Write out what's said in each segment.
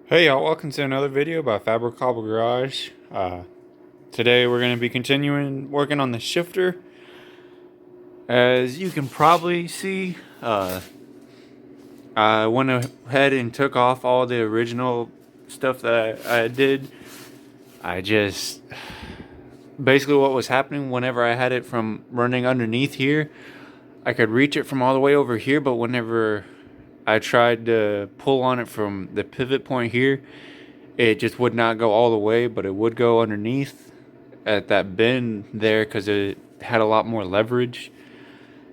Hey y'all, welcome to another video by Fabric Cobble Garage. Today we're going to be continuing working on the shifter. As you can probably see, I went ahead and took off all the original stuff that I did. Basically what was happening whenever I had it from running underneath here, I could reach it from all the way over here, but whenever I tried to pull on it from the pivot point here, it just would not go all the way, but it would go underneath at that bend there because it had a lot more leverage.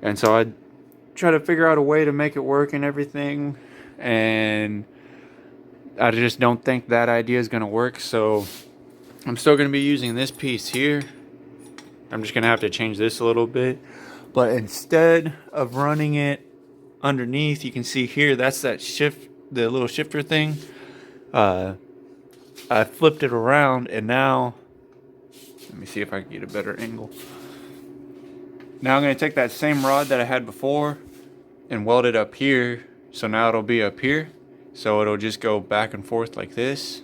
And so I try to figure out a way to make it work and everything, and I just don't think that idea is going to work. So I'm still going to be using this piece here. I'm just going to have to change this a little bit, but instead of running it underneath, you can see here that's that shift, the little shifter thing. I flipped it around, and now let me see if I can get a better angle. Now I'm going to take that same rod that I had before and weld it up here. So now it'll be up here. So it'll just go back and forth like this.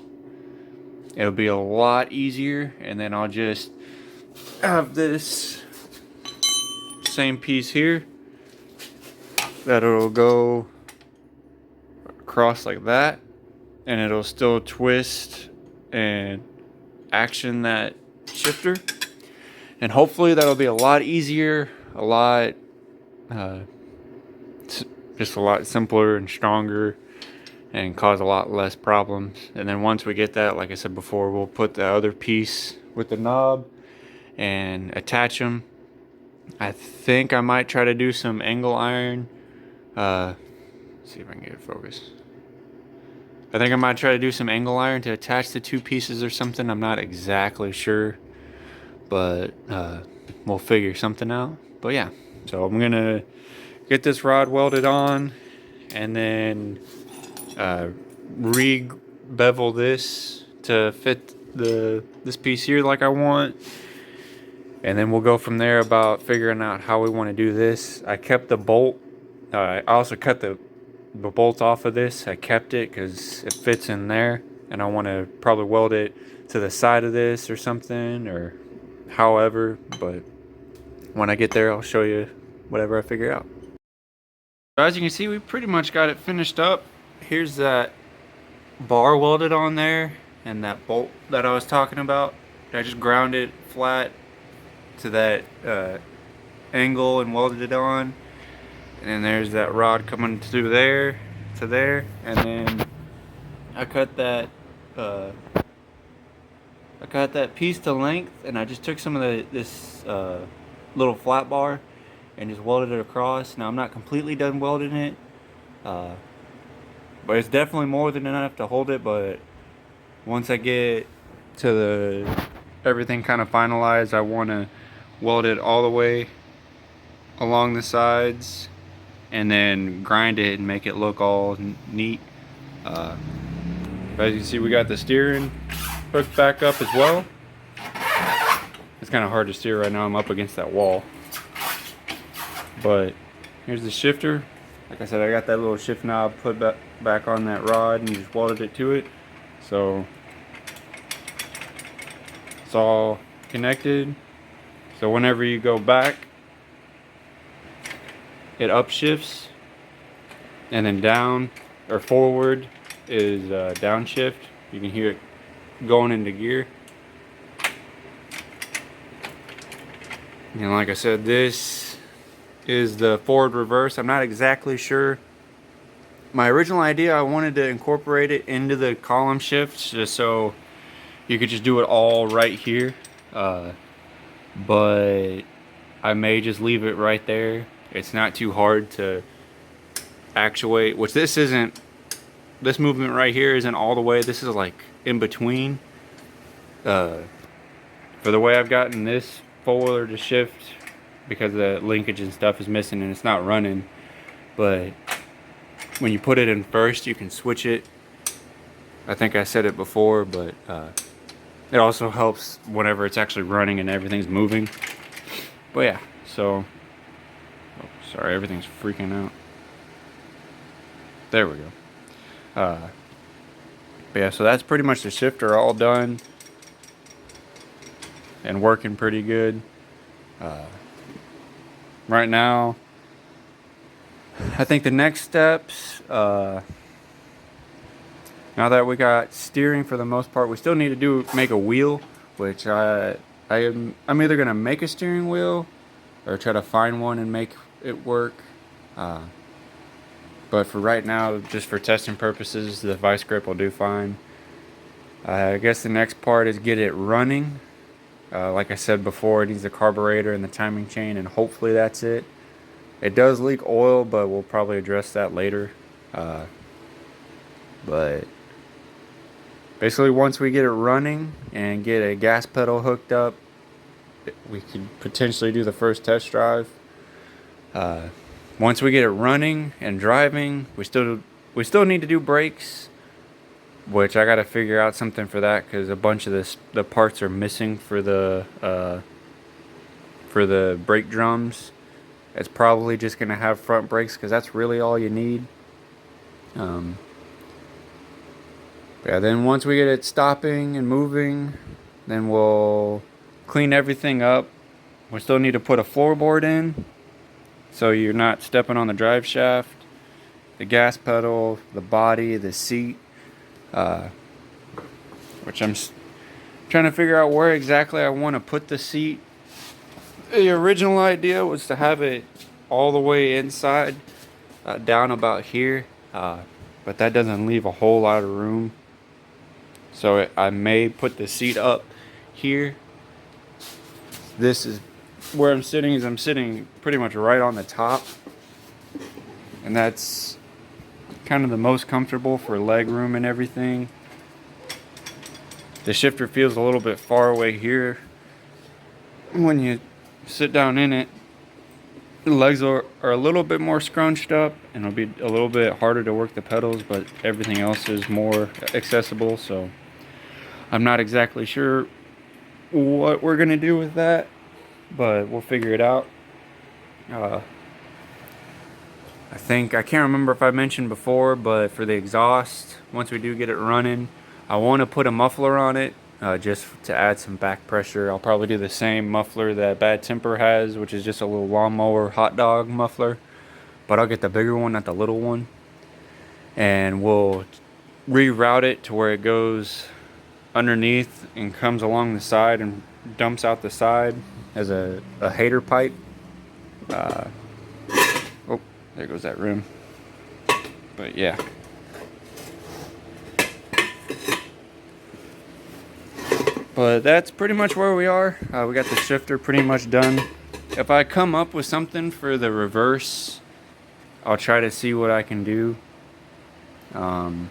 It'll be a lot easier. And then I'll just have this same piece here that'll go across like that. And it'll still twist and action that shifter. And hopefully that'll be a lot easier, just a lot simpler and stronger, and cause a lot less problems. And then once we get that, like I said before, we'll put the other piece with the knob and attach them. I think I might try to do some angle iron. See if I can get it focused. I think I might try to do some angle iron to attach the two pieces or something. I'm not exactly sure, but we'll figure something out. But yeah, so I'm gonna get this rod welded on, and then re-bevel this to fit this piece here like I want, and then we'll go from there about figuring out how we want to do this. I kept the bolt. I also cut the bolt off of this. I kept it because it fits in there, and I want to probably weld it to the side of this or something, or however. But when I get there, I'll show you whatever I figure out. So as you can see, we pretty much got it finished up. Here's that bar welded on there, and that bolt that I was talking about. I just ground it flat to that angle and welded it on. And then there's that rod coming through there to there, and then I cut that piece to length, and I just took some of this little flat bar and just welded it across. Now I'm not completely done welding it, but it's definitely more than enough to hold it. But once I get to everything kind of finalized, I want to weld it all the way along the sides, and then grind it and make it look all neat. As you can see, we got the steering hooked back up as well. It's kind of hard to steer right now. I'm up against that wall. But here's the shifter. Like I said, I got that little shift knob put back on that rod and just welded it to it. So it's all connected. So whenever you go back, it upshifts, and then down or forward is downshift. You can hear it going into gear. And like I said, this is the forward reverse. I'm not exactly sure. My original idea, I wanted to incorporate it into the column shifts just so you could just do it all right here. But I may just leave it right there. It's not too hard to actuate, which this isn't. This movement right here isn't all the way. This is like in between. For the way I've gotten this forward to shift, because the linkage and stuff is missing and it's not running. But when you put it in first, you can switch it. I think I said it before, but it also helps whenever it's actually running and everything's moving. But yeah, so. Sorry, everything's freaking out. There we go. But yeah, so that's pretty much the shifter all done and working pretty good. Right now, I think the next steps, now that we got steering for the most part, we still need to make a wheel, which I'm either gonna make a steering wheel or try to find one and make it work. But for right now, just for testing purposes, the vice grip will do fine. I guess the next part is get it running. Like I said before, it needs the carburetor and the timing chain, and hopefully that's it. It does leak oil, but we'll probably address that later. But basically, once we get it running and get a gas pedal hooked up, we could potentially do the first test drive. Once we get it running and driving, we still need to do brakes, which I got to figure out something for that, because a bunch of the parts are missing for the brake drums. It's probably just gonna have front brakes, because that's really all you need. Yeah, then once we get it stopping and moving, then we'll clean everything up. We still need to put a floorboard in, so you're not stepping on the drive shaft, the gas pedal, the body, the seat, which I'm trying to figure out where exactly I want to put the seat. The original idea was to have it all the way inside, down about here, but that doesn't leave a whole lot of room. So I may put the seat up here. This is where I'm sitting. I'm sitting pretty much right on the top, and that's kind of the most comfortable for leg room and everything. The shifter feels a little bit far away here. When you sit down in it, the legs are a little bit more scrunched up, and it'll be a little bit harder to work the pedals, but everything else is more accessible. So I'm not exactly sure what we're gonna do with that, but we'll figure it out. I can't remember if I mentioned before, but for the exhaust, once we do get it running, I want to put a muffler on it, just to add some back pressure. I'll probably do the same muffler that Bad Temper has, which is just a little lawnmower hot dog muffler, but I'll get the bigger one, not the little one, and we'll reroute it to where it goes underneath and comes along the side and dumps out the side as a hater pipe. Oh, there goes that rim. But yeah. But that's pretty much where we are. We got the shifter pretty much done. If I come up with something for the reverse, I'll try to see what I can do. I'm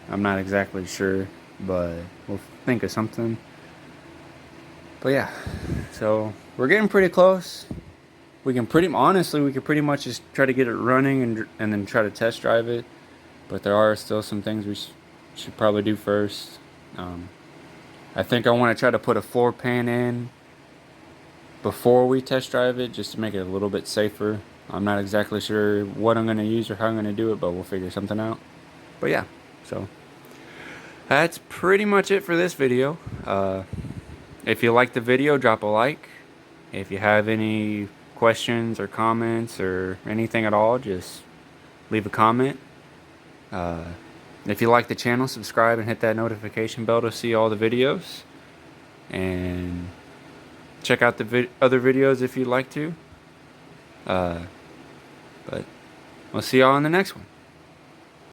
not exactly sure, but we'll think of something. But yeah, so we're getting pretty close. We could pretty much just try to get it running and then try to test drive it. But there are still some things we should probably do first. I think I want to try to put a floor pan in before we test drive it, just to make it a little bit safer. I'm not exactly sure what I'm going to use or how I'm going to do it, but we'll figure something out. But yeah, so that's pretty much it for this video. If you like the video, drop a like. If you have any questions or comments or anything at all, just leave a comment. If you like the channel, subscribe and hit that notification bell to see all the videos. And check out the other videos if you'd like to. But we'll see y'all in the next one.